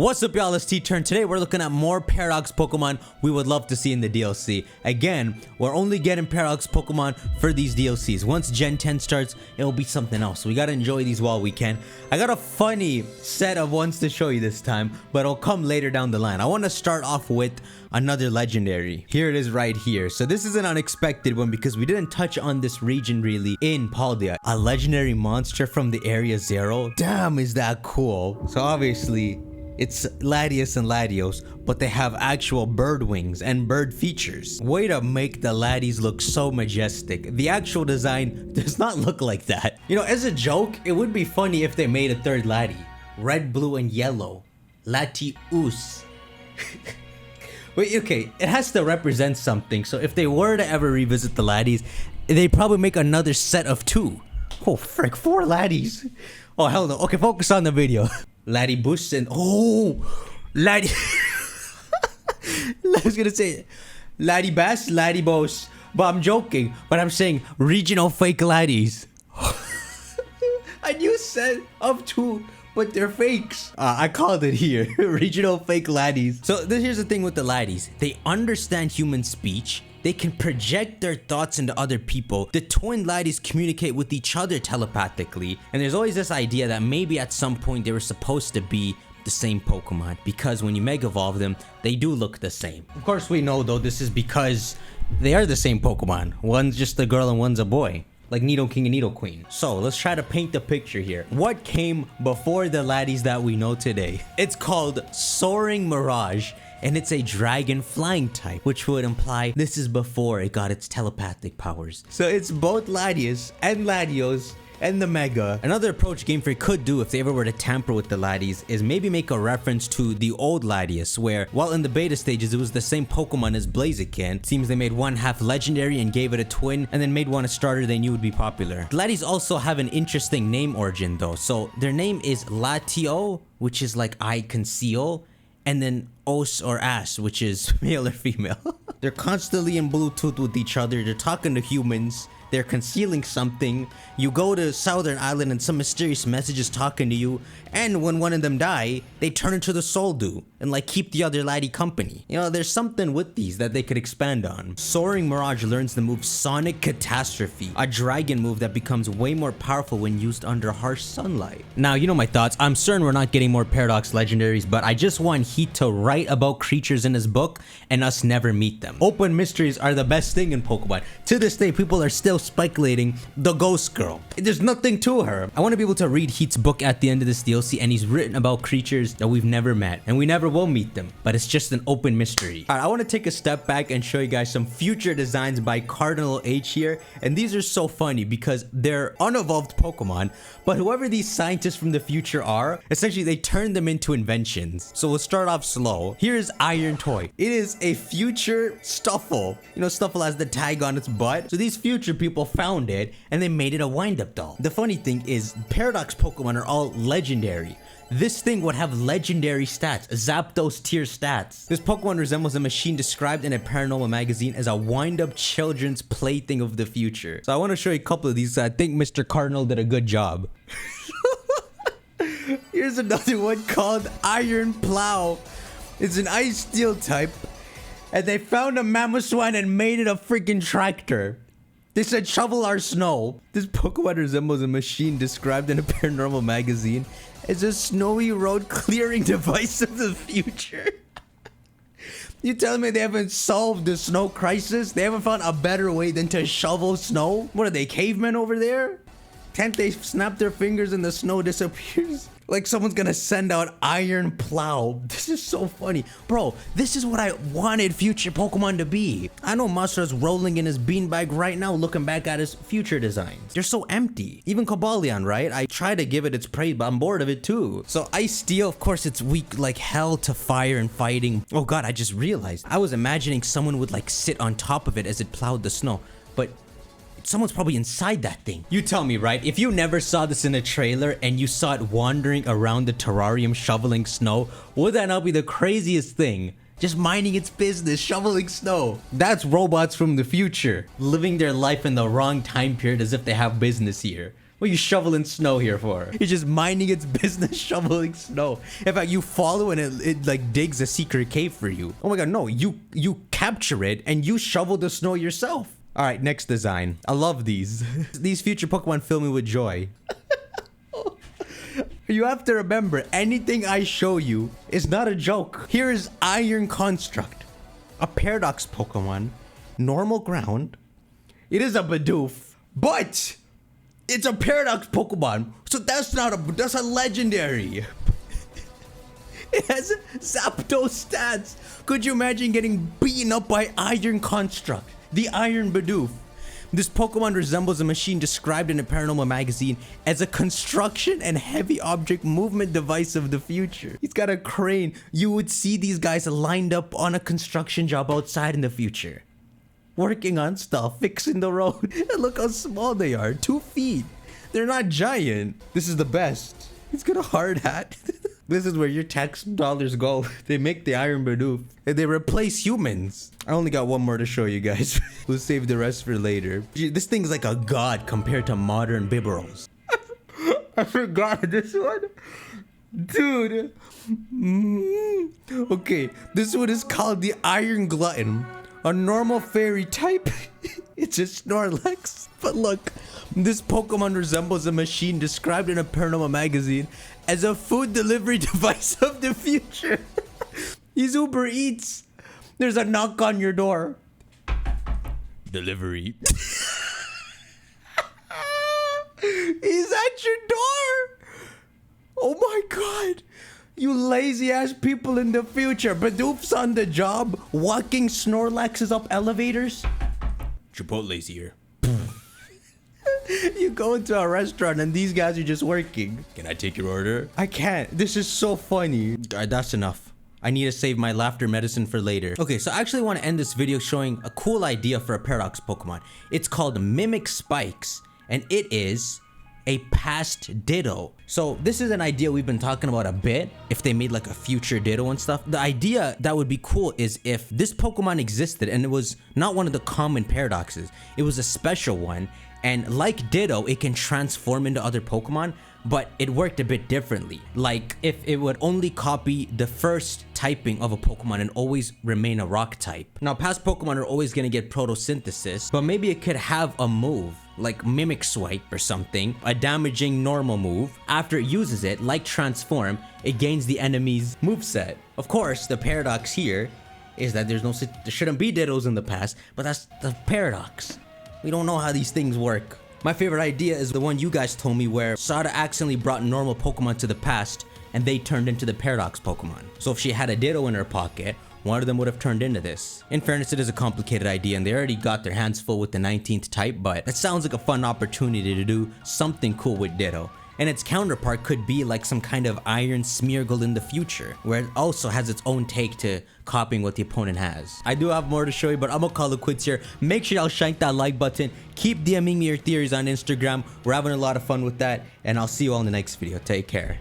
What's up, y'all? It's T-Turn. Today we're looking at more Paradox Pokemon we would love to see in the DLC. Again, we're only getting Paradox Pokemon for these DLCs. Once Gen 10 starts, it'll be something else. We gotta enjoy these while we can. I got a funny set of ones to show you this time, but it'll come later down the line. I want to start off with another legendary. Here it is right here. So this is an unexpected one because we didn't touch on this region really in Paldea. A legendary monster from the Area 0. Damn, is that cool. So obviously, it's Latias and Latios, but they have actual bird wings and bird features. Way to make the Ladies look so majestic. The actual design does not look like that. You know, as a joke, it would be funny if they made a third Lati. Red, blue, and yellow. Latius. Wait, okay, it has to represent something. So if they were to ever revisit the Ladies, they'd probably make another set of 2. Oh, frick, 4 Ladies. Oh, hell no. Okay, focus on the video. Ladybus and Laddie. I was gonna say Ladybus, Ladybos, but I'm joking. But I'm saying regional fake laddies. A new set of 2, but they're fakes. I called it here. Regional fake laddies. So here's the thing with the laddies. They understand human speech. They can project their thoughts into other people. The twin Ladies communicate with each other telepathically. And there's always this idea that maybe at some point they were supposed to be the same Pokemon. Because when you Mega Evolve them, they do look the same. Of course we know though this is because they are the same Pokemon. One's just a girl and one's a boy. Like Nidoking and Nidoqueen. So let's try to paint the picture here. What came before the Ladies that we know today? It's called Soaring Mirage. And it's a dragon flying type, which would imply this is before it got its telepathic powers. So it's both Ladius and Latios and the Mega. Another approach Game Freak could do if they ever were to tamper with the Ladies is maybe make a reference to the old Ladius, where while in the beta stages it was the same Pokemon as Blaziken. Seems they made one half legendary and gave it a twin, and then made one a starter they knew would be popular. The Ladies also have an interesting name origin though. So their name is Latio, which is like I conceal, and then os or ass, which is male or female. They're constantly in Bluetooth with each other. They're talking to humans. They're concealing something. You go to Southern Island and some mysterious message is talking to you. And when one of them die, they turn into the Soul Dew and like keep the other Laddie company. You know, there's something with these that they could expand on. Soaring Mirage learns the move Sonic Catastrophe, a dragon move that becomes way more powerful when used under harsh sunlight. Now, you know my thoughts. I'm certain we're not getting more Paradox legendaries, but I just want Heat to write about creatures in his book and us never meet them. Open mysteries are the best thing in Pokemon. To this day, people are still speculating the Ghost Girl. There's nothing to her. I want to be able to read Heat's book at the end of this DLC, and he's written about creatures that we've never met, and we never will meet them, but it's just an open mystery. Alright, I want to take a step back and show you guys some future designs by Cardinal H here, and these are so funny because they're unevolved Pokemon, but whoever these scientists from the future are, essentially they turn them into inventions. So we'll start off slow. Here's Iron Toy. It is a future Stuffle. You know, Stuffle has the tag on its butt. So these future people found it and they made it a wind-up doll. The funny thing is Paradox Pokemon are all legendary. This thing would have legendary stats, Zapdos tier stats. This Pokemon resembles a machine described in a paranormal magazine as a wind-up children's plaything of the future. So I want to show you a couple of these. I think Mr. Cardinal did a good job. Here's another one called Iron Plow. It's an ice steel type, and they found a Mamoswine and made it a freaking tractor. They said shovel our snow. This Pokemon resembles a machine described in a paranormal magazine as a snowy road clearing device of the future. You telling me they haven't solved the snow crisis? They haven't found a better way than to shovel snow? What are they, cavemen over there? Can't they snap their fingers and the snow disappears? Like someone's gonna send out Iron Plow. This is so funny. Bro, this is what I wanted future Pokemon to be. I know Masura's rolling in his beanbag right now looking back at his future designs. They're so empty. Even Cobalion, right? I try to give it its praise, but I'm bored of it too. So Ice Steel, of course, it's weak like hell to fire and fighting. Oh god, I just realized. I was imagining someone would like sit on top of it as it plowed the snow. But someone's probably inside that thing. You tell me, right? If you never saw this in a trailer and you saw it wandering around the terrarium shoveling snow, would that not be the craziest thing? Just minding its business, shoveling snow. That's robots from the future, living their life in the wrong time period as if they have business here. What are you shoveling snow here for? You're just minding its business shoveling snow. In fact, you follow and it like digs a secret cave for you. Oh my god, no. You capture it and you shovel the snow yourself. All right, next design. I love these. These future Pokemon fill me with joy. You have to remember, anything I show you is not a joke. Here is Iron Construct. A Paradox Pokemon. Normal ground. It is a Bidoof. But it's a Paradox Pokemon. So that's a legendary. It has Zapdos stats. Could you imagine getting beaten up by Iron Construct? The Iron Bidoof. This Pokemon resembles a machine described in a paranormal magazine as a construction and heavy object movement device of the future. He's got a crane. You would see these guys lined up on a construction job outside in the future, working on stuff, fixing the road. And look how small they are, 2 feet. They're not giant. This is the best. He's got a hard hat. This is where your tax dollars go. They make the Iron Bidoof and they replace humans. I only got one more to show you guys. We'll save the rest for later. This thing's like a god compared to modern Bibarels. I forgot this one. Dude. Okay, this one is called the Iron Glutton. A normal fairy type. It's a Snorlax. But look, this Pokemon resembles a machine described in a paranormal magazine as a food delivery device of the future. He's Uber Eats. There's a knock on your door. Delivery. He's at your door. Oh my god. You lazy ass people in the future. Bidoof's on the job walking Snorlaxes up elevators. Chipotle's here. You go into a restaurant and these guys are just working. Can I take your order? I can't. This is so funny. Alright, that's enough. I need to save my laughter medicine for later. Okay, so I actually want to end this video showing a cool idea for a Paradox Pokemon. It's called Mimic Spikes, and it is a past Ditto. So this is an idea we've been talking about a bit. If they made like a future Ditto and stuff. The idea that would be cool is if this Pokemon existed and it was not one of the common paradoxes. It was a special one. And like Ditto, it can transform into other Pokemon, but it worked a bit differently. Like if it would only copy the first typing of a Pokemon and always remain a rock type. Now past Pokemon are always gonna get photosynthesis, but maybe it could have a move like Mimic Swipe or something, a damaging normal move. After it uses it, like Transform, it gains the enemy's moveset. Of course, the paradox here is that there shouldn't be Dittos in the past, but that's the paradox. We don't know how these things work. My favorite idea is the one you guys told me where Sada accidentally brought normal Pokemon to the past and they turned into the Paradox Pokemon. So if she had a Ditto in her pocket, one of them would have turned into this. In fairness, it is a complicated idea and they already got their hands full with the 19th type, but it sounds like a fun opportunity to do something cool with Ditto. And its counterpart could be like some kind of Iron Smeargle in the future, where it also has its own take to copying what the opponent has. I do have more to show you, but I'm gonna call it quits here. Make sure y'all shank that like button. Keep DMing me your theories on Instagram. We're having a lot of fun with that, and I'll see you all in the next video. Take care.